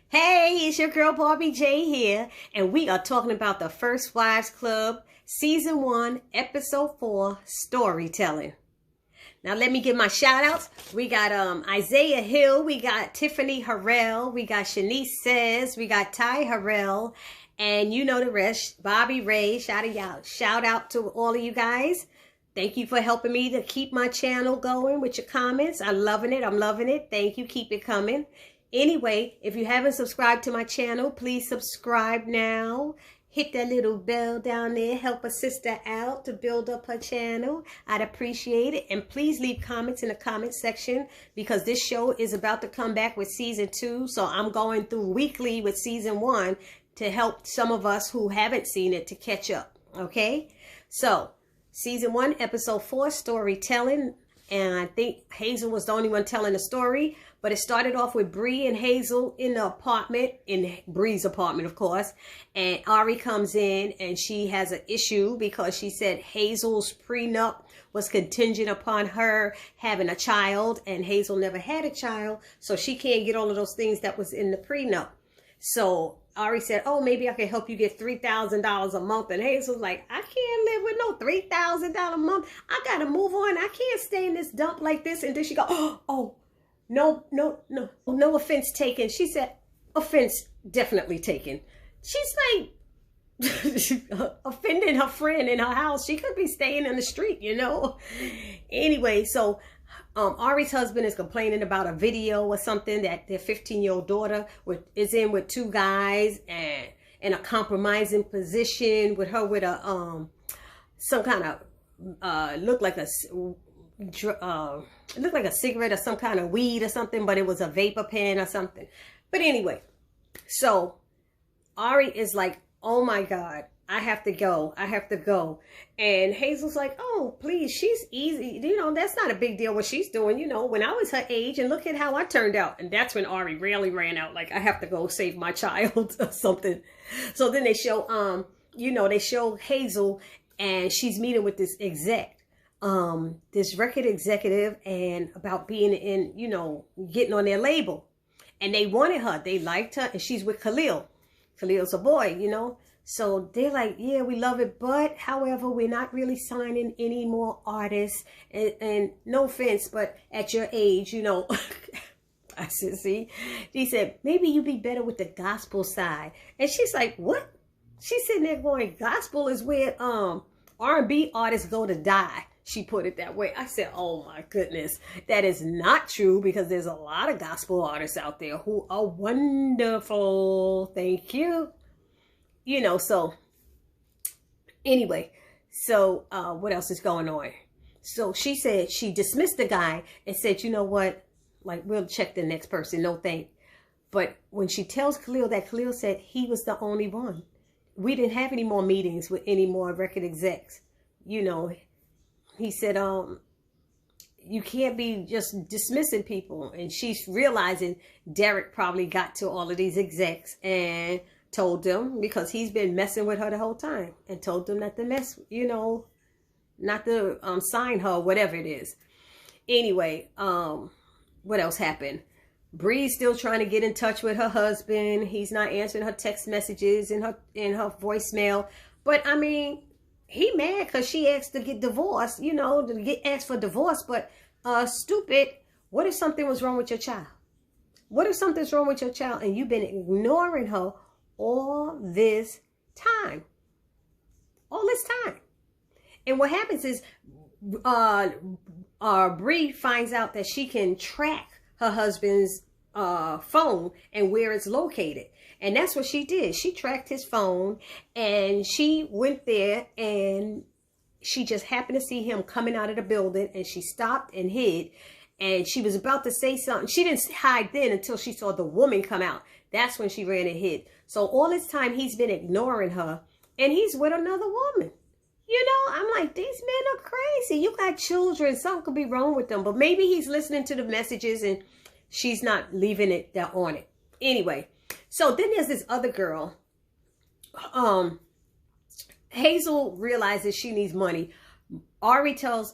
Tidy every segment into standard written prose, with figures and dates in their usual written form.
Hey, it's your girl Barbie J here, and we are talking about the First Wives Club, Season 1, Episode 4, Storytelling. Now let me give my shout outs. We got Isaiah Hill, we got Tiffany Harrell, we got Shanice Says, we got Ty Harrell, and you know the rest. Bobby Ray, shout out to all of you guys. Thank you for helping me to keep my channel going with your comments. I'm loving it. Thank you. Keep it coming. Anyway, if you haven't subscribed to my channel, please subscribe now. Hit that little bell down there. Help a sister out to build up her channel. I'd appreciate it. And please leave comments in the comment section because this show is about to come back with Season 2. So I'm going through weekly with Season 1 to help some of us who haven't seen it to catch up. Okay? So, Season 1, Episode 4, Storytelling. And I think Hazel was the only one telling the story. But it started off with Bree and Hazel in the apartment, in Bree's apartment, of course. And Ari comes in and she has an issue because she said Hazel's prenup was contingent upon her having a child. And Hazel never had a child. So she can't get all of those things that was in the prenup. So Ari said, oh, maybe I can help you get $3,000 a month. And Hazel's like, I can't live with no $3,000 a month. I got to move on. I can't stay in this dump like this. And then she go, oh, no offense taken. She said, offense definitely taken. She's like offending her friend in her house. She could be staying in the street, you know. Anyway, so Ari's husband is complaining about a video or something that their 15-year-old daughter is in with two guys and in a compromising position with her with a some kind of looked like a it looked like a cigarette or some kind of weed or something, but it was a vapor pen or something. But anyway, so Ari is like, oh my God, I have to go. And Hazel's like, oh, please, she's easy. You know, that's not a big deal what she's doing. You know, when I was her age and look at how I turned out. And that's when Ari really ran out. Like, I have to go save my child or something. So then they show, they show Hazel and she's meeting with this this record executive and about being in, getting on their label. And they wanted her. They liked her. And she's with Khalil. Khalil's a boy, So they're like, yeah, we love it. But, however, we're not really signing any more artists. And no offense, but at your age, I said, see? He said, maybe you'd be better with the gospel side. And she's like, what? She's sitting there going, gospel is where R&B artists go to die. She put it that way. I said, oh my goodness, that is not true because there's a lot of gospel artists out there who are wonderful. Thank you. So anyway, so what else is going on? So she said she dismissed the guy and said, you know what? Like, we'll check the next person. No thank. But when she tells Khalil that, Khalil said he was the only one. We didn't have any more meetings with any more record execs. He said, you can't be just dismissing people. And she's realizing Derek probably got to all of these execs and told them, because he's been messing with her the whole time, and told them not to mess, not to sign her, whatever it is. Anyway, what else happened? Bree's still trying to get in touch with her husband. He's not answering her text messages in her voicemail. But I mean, he mad because she asked to get divorced, to get asked for divorce. But stupid, what if something was wrong with your child? What if something's wrong with your child and you've been ignoring her all this time? All this time. And what happens is Bree finds out that she can track her husband's phone and where it's located. And that's what she did. She tracked his phone and she went there and she just happened to see him coming out of the building and she stopped and hid. And she was about to say something. She didn't hide then until she saw the woman come out. That's when she ran and hid. So all this time he's been ignoring her and he's with another woman. I'm like, these men are crazy. You got children. Something could be wrong with them. But maybe he's listening to the messages and she's not leaving it there on it. Anyway. So then there's this other girl. Hazel realizes she needs money. Bree tells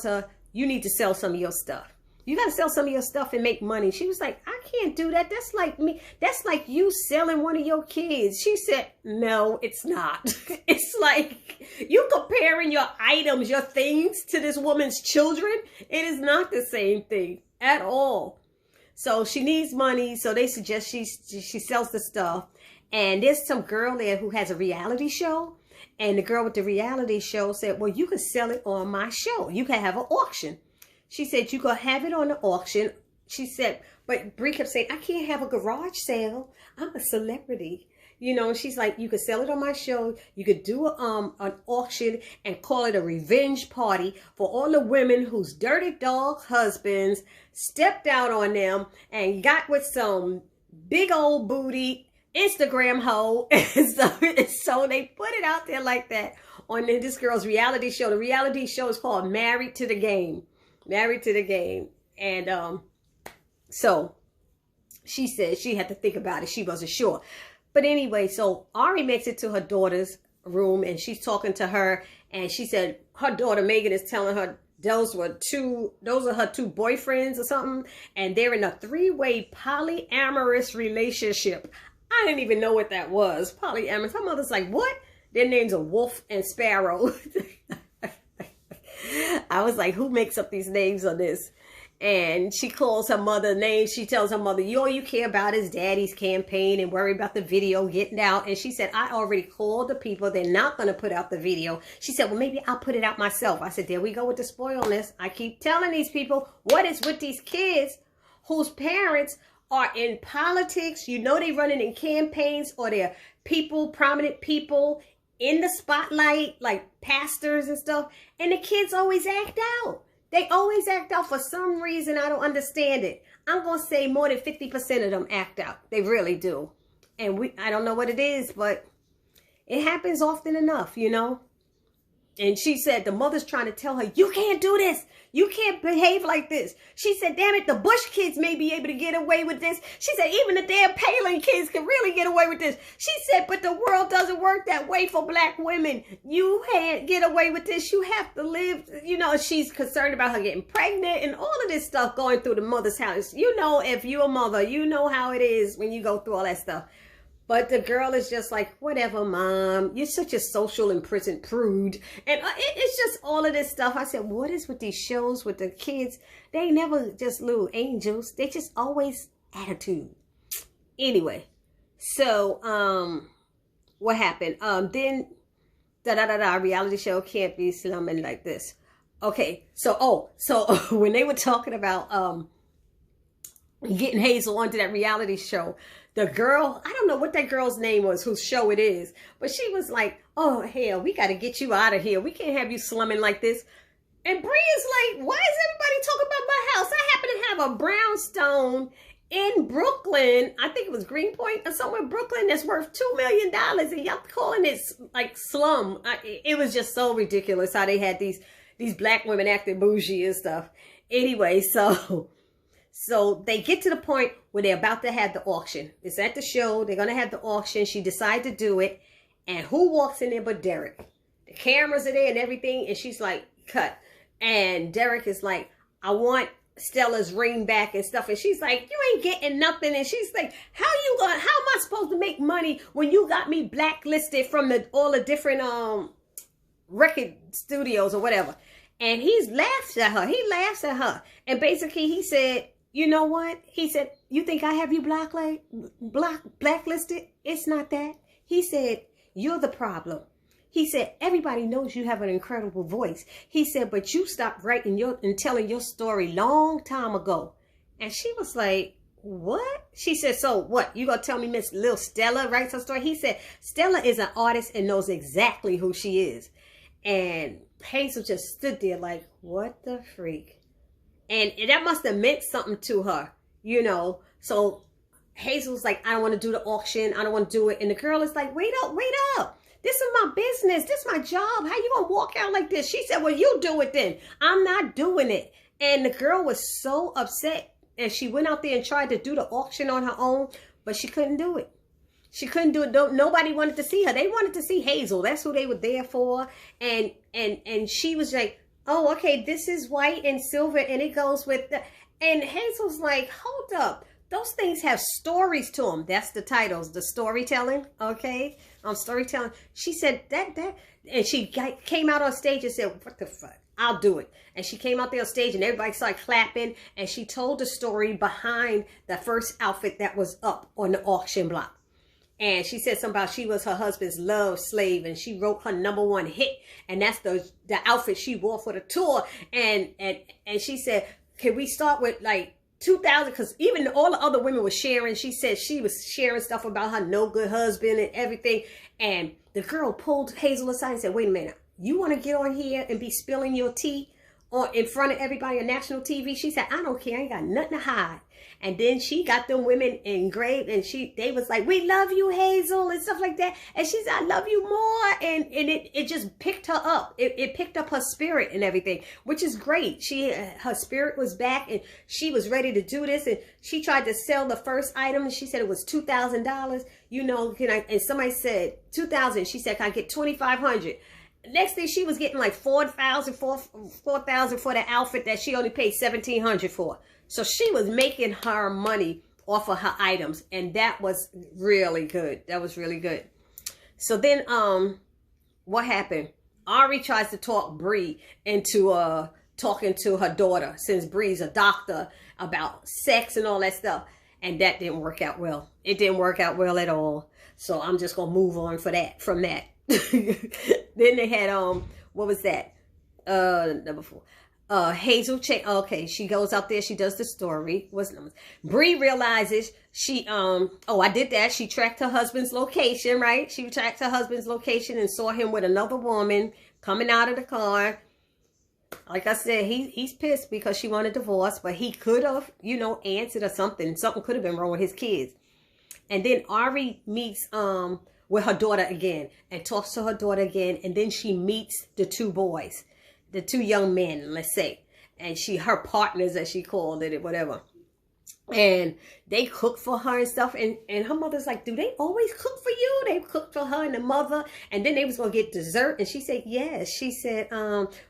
her, you need to sell some of your stuff. You got to sell some of your stuff and make money. She was like, I can't do that. That's like me. That's like you selling one of your kids. She said, no, it's not. It's like you comparing your items, your things to this woman's children. It is not the same thing at all. So she needs money. So they suggest she sells the stuff. And there's some girl there who has a reality show. And the girl with the reality show said, well, you can sell it on my show. You can have an auction. She said, you go have it on the auction. She said, but Brie kept saying, I can't have a garage sale. I'm a celebrity. You know, she's like, you could sell it on my show. You could do an auction and call it a revenge party for all the women whose dirty dog husbands stepped out on them and got with some big old booty Instagram hoe. So they put it out there like that on this girl's reality show. The reality show is called Married to the Game. Married to the Game. And so she said she had to think about it. She wasn't sure. But anyway, so Ari makes it to her daughter's room and she's talking to her. And she said her daughter Megan is telling her those are her two boyfriends or something. And they're in a 3-way polyamorous relationship. I didn't even know what that was. Polyamorous. Her mother's like, what? Their names are Wolf and Sparrow. I was like, who makes up these names on this? And she calls her mother names. She tells her mother, all you care about is daddy's campaign and worry about the video getting out. And she said, I already called the people. They're not going to put out the video. She said, well, maybe I'll put it out myself. I said, there we go with the spoilness. I keep telling these people, what is with these kids whose parents are in politics? You know, they running in campaigns, or they're people, prominent people in the spotlight, like pastors and stuff. And the kids always act out. They always act out for some reason. I don't understand it. I'm going to say more than 50% of them act out. They really do. And I don't know what it is, but it happens often enough, you know. And she said the mother's trying to tell her, you can't do this. You can't behave like this. She said, damn it, the Bush kids may be able to get away with this. She said, even the damn Palin kids can really get away with this. She said, but the world doesn't work that way for black women. You can't get away with this. You have to live. You know, she's concerned about her getting pregnant and all of this stuff going through the mother's house. You know, if you're a mother, you know how it is when you go through all that stuff. But the girl is just like, whatever, mom. You're such a social imprisoned prude. And it's just all of this stuff. I said, what is with these shows with the kids? They ain't never just little angels. They just always attitude. Anyway, so what happened? Then reality show can't be slumming like this. Okay, so when they were talking about getting Hazel onto that reality show, the girl, I don't know what that girl's name was, whose show it is, but she was like, oh, hell, we got to get you out of here. We can't have you slumming like this. And Brie is like, why is everybody talking about my house? I happen to have a brownstone in Brooklyn. I think it was Greenpoint or somewhere in Brooklyn that's worth $2 million. And y'all calling it like slum. It was just so ridiculous how they had these black women acting bougie and stuff. Anyway, So they get to the point where they're about to have the auction. It's at the show. They're going to have the auction. She decides to do it. And who walks in there but Derek? The cameras are there and everything. And she's like, cut. And Derek is like, I want Stella's ring back and stuff. And she's like, you ain't getting nothing. And she's like, how am I supposed to make money when you got me blacklisted from all the different record studios or whatever? And he laughs at her. He laughs at her. And basically he said, you know what? He said, you think I have you blacklisted? It's not that. He said, you're the problem. He said, everybody knows you have an incredible voice. He said, but you stopped writing and telling your story long time ago. And she was like, what? She said, so what? You gonna tell me Miss Lil Stella writes her story? He said, Stella is an artist and knows exactly who she is. And Hazel just stood there like, what the freak? And that must have meant something to her, you know. So Hazel's like, I don't want to do the auction. I don't want to do it. And the girl is like, wait up. This is my business. This is my job. How you going to walk out like this? She said, well, you do it then. I'm not doing it. And the girl was so upset. And she went out there and tried to do the auction on her own. But she couldn't do it. She couldn't do it. Nobody wanted to see her. They wanted to see Hazel. That's who they were there for. And she was like, oh, okay, this is white and silver, and it goes with the, And Hazel's like, hold up. Those things have stories to them. That's the titles, the storytelling. Okay. Storytelling. She said that, and she came out on stage and said, what the fuck? I'll do it. And she came out there on stage and everybody started clapping. And she told the story behind the first outfit that was up on the auction block. And she said something about she was her husband's love slave, and she wrote her #1 hit, and that's the outfit she wore for the tour. And she said, can we start with like 2000? Because even all the other women were sharing. She said she was sharing stuff about her no good husband and everything. And the girl pulled Hazel aside and said, wait a minute, you want to get on here and be spilling your tea in front of everybody on national TV? She said, I don't care. I ain't got nothing to hide. And then she got them women engraved, and they was like, we love you, Hazel, and stuff like that. And she said, I love you more. And it just picked her up. It picked up her spirit and everything, which is great. Her spirit was back, and she was ready to do this. And she tried to sell the first item, and she said it was $2,000. You know, and somebody said $2,000. She said, can I get $2,500? Next thing, she was getting like $4,000 for the outfit that she only paid $1,700 for. So she was making her money off of her items, and that was really good. That was really good. So then, what happened? Ari tries to talk Bree into talking to her daughter, since Bree's a doctor, about sex and all that stuff, and that didn't work out well. It didn't work out well at all. So I'm just gonna move on from that. Then they had what was that? Number 4. Hazel, okay, she goes out there, she does the story. What's the numbers? Bree realizes she, I did that. She tracked her husband's location, right? She tracked her husband's location and saw him with another woman coming out of the car. Like I said, he's pissed because she wanted a divorce, but he could have, answered or something. Something could have been wrong with his kids. And then Ari meets, with her daughter again and talks to her daughter again. And then she meets the 2 boys. The 2 young men, let's say, and her partners, as she called it, whatever. And they cook for her and stuff. And her mother's like, do they always cook for you? They cooked for her and the mother. And then they was going to get dessert. And she said, yes. She said,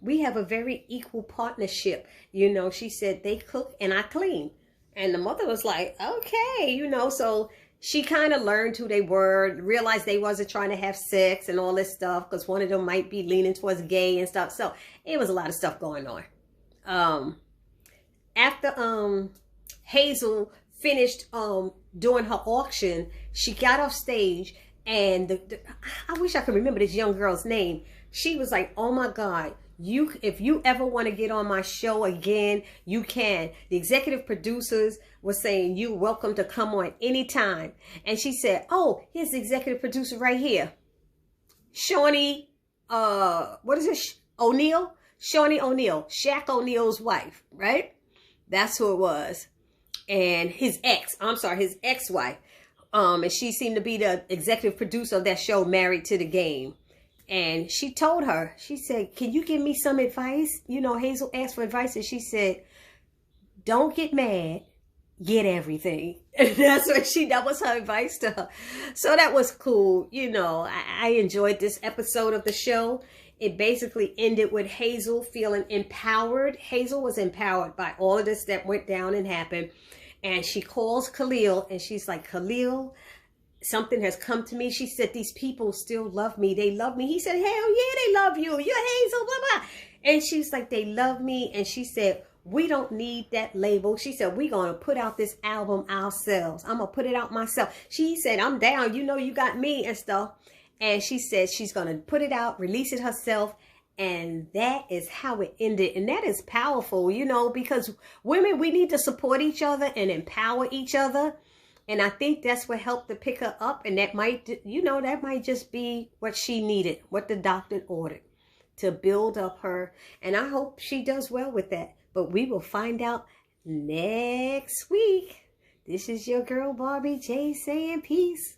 we have a very equal partnership. She said, they cook and I clean. And the mother was like, okay, so she kind of learned who they were, realized they wasn't trying to have sex and all this stuff, because one of them might be leaning towards gay and stuff. So it was a lot of stuff going on. After Hazel finished doing her auction, she got off stage, and I wish I could remember this young girl's name. She was like, oh my God, if you ever want to get on my show again, you can. The executive producers were saying, you're welcome to come on anytime. And she said, oh, here's the executive producer right here. Shawnee, what is it? O'Neal? Shawnee O'Neal, Shaq O'Neal's wife, right? That's who it was. And his ex-wife. And she seemed to be the executive producer of that show, Married to the Game. And she told her, she said, can you give me some advice? Hazel asked for advice, and she said, don't get mad, get everything. And that was her advice to her. So that was cool. I enjoyed this episode of the show. It basically ended with Hazel feeling empowered. Hazel was empowered by all of this that went down and happened. And she calls Khalil, and she's like, Khalil, something has come to me. She said, these people still love me. They love me. He said, hell yeah, they love you. You're Hazel, blah, blah. And she's like, they love me. And she said, we don't need that label. She said, we're going to put out this album ourselves. I'm going to put it out myself. She said, I'm down. You got me and stuff. And she said she's going to put it out, release it herself. And that is how it ended. And that is powerful, because women, we need to support each other and empower each other. And I think that's what helped to pick her up. And that might, that might just be what she needed, what the doctor ordered to build up her. And I hope she does well with that. But we will find out next week. This is your girl, Barbie J, saying peace.